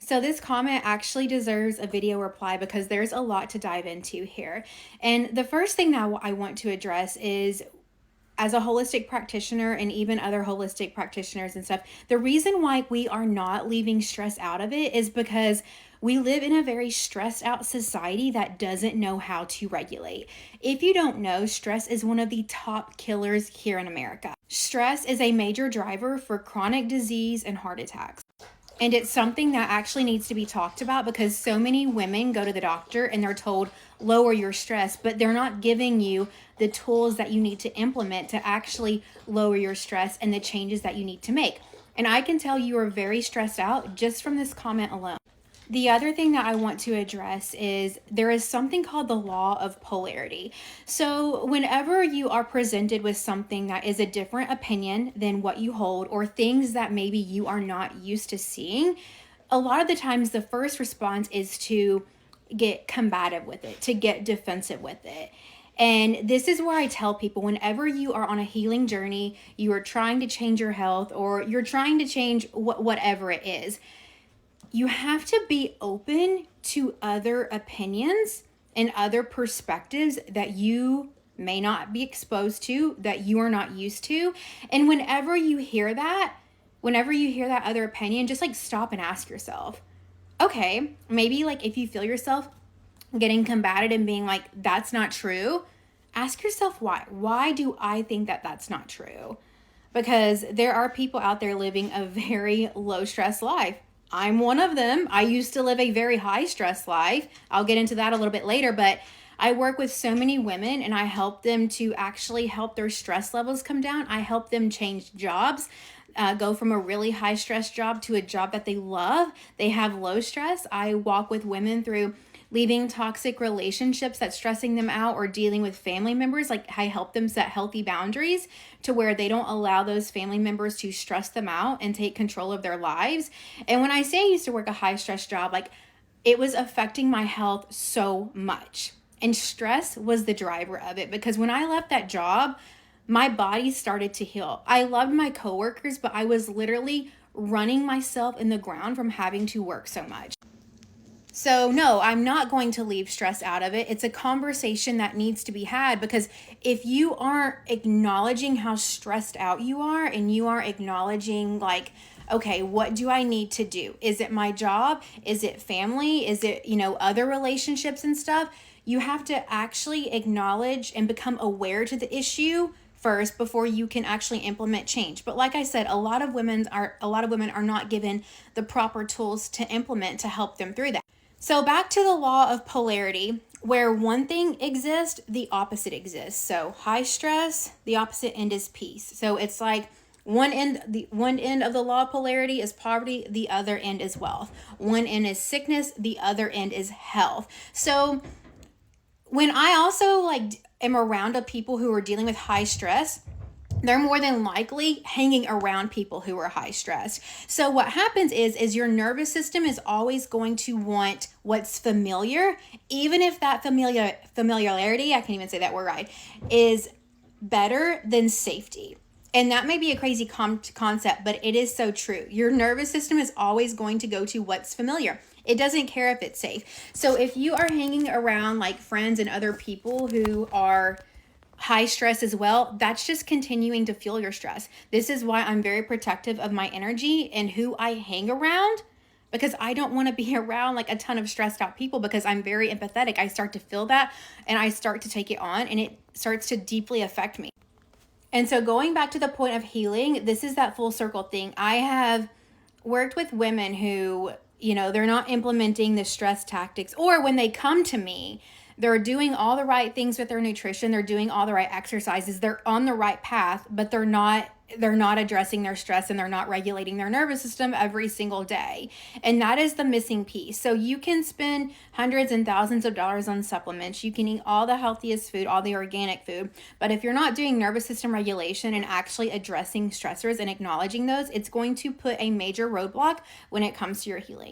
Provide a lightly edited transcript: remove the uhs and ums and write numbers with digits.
So this comment actually deserves a video reply because there's a lot to dive into here. And the first thing that I want to address is, as a holistic practitioner and even other holistic practitioners and stuff, the reason why we are not leaving stress out of it is because we live in a very stressed out society that doesn't know how to regulate. If you don't know, stress is one of the top killers here in America. Stress is a major driver for chronic disease and heart attacks. And it's something that actually needs to be talked about because so many women go to the doctor and they're told, lower your stress, but they're not giving you the tools that you need to implement to actually lower your stress and the changes that you need to make. And I can tell you are very stressed out just from this comment alone. The other thing that I want to address is there is something called the law of polarity. So whenever you are presented with something that is a different opinion than what you hold, or things that maybe you are not used to seeing, a lot of the times the first response is to get combative with it, to get defensive with it. And this is where I tell people, whenever you are on a healing journey, you are trying to change your health, or you're trying to change whatever it is, you have to be open to other opinions and other perspectives that you may not be exposed to, that you are not used to. And whenever you hear that other opinion, just like stop and ask yourself, okay, maybe like if you feel yourself getting combated and being like, that's not true, ask yourself why. Why do I think that that's not true? Because there are people out there living a very low stress life. I'm one of them. I used to live a very high stress life. I'll get into that a little bit later, but I work with so many women and I help them to actually help their stress levels come down. I help them change jobs, go from a really high stress job to a job that they love. They have low stress. I walk with women through leaving toxic relationships that's stressing them out, or dealing with family members. Like, I help them set healthy boundaries to where they don't allow those family members to stress them out and take control of their lives. And when I say I used to work a high stress job, like, it was affecting my health so much. And stress was the driver of it, because when I left that job, my body started to heal. I loved my coworkers, but I was literally running myself in the ground from having to work so much. So no, I'm not going to leave stress out of it. It's a conversation that needs to be had, because if you aren't acknowledging how stressed out you are, and you are acknowledging like, okay, what do I need to do? Is it my job? Is it family? Is it, other relationships and stuff? You have to actually acknowledge and become aware to the issue first before you can actually implement change. But like I said, a lot of women are not given the proper tools to implement to help them through that. So back to the law of polarity, where one thing exists, the opposite exists. So high stress, the opposite end is peace. So it's like one end of the law of polarity is poverty, the other end is wealth. One end is sickness, the other end is health. So when I also am around of people who are dealing with high stress, they're more than likely hanging around people who are high stressed. So what happens is your nervous system is always going to want what's familiar, even if that familiarity, I can't even say that word right, is better than safety. And that may be a crazy concept, but it is so true. Your nervous system is always going to go to what's familiar. It doesn't care if it's safe. So if you are hanging around like friends and other people who are high stress as well, that's just continuing to fuel your stress. This is why I'm very protective of my energy and who I hang around, because I don't want to be around like a ton of stressed out people, because I'm very empathetic. I start to feel that and I start to take it on, and it starts to deeply affect me. And so going back to the point of healing, this is that full circle thing. I have worked with women who, they're not implementing the stress tactics, or when they come to me, they're doing all the right things with their nutrition. They're doing all the right exercises. They're on the right path, but they're not addressing their stress, and they're not regulating their nervous system every single day. And that is the missing piece. So you can spend hundreds and thousands of dollars on supplements. You can eat all the healthiest food, all the organic food. But if you're not doing nervous system regulation and actually addressing stressors and acknowledging those, it's going to put a major roadblock when it comes to your healing.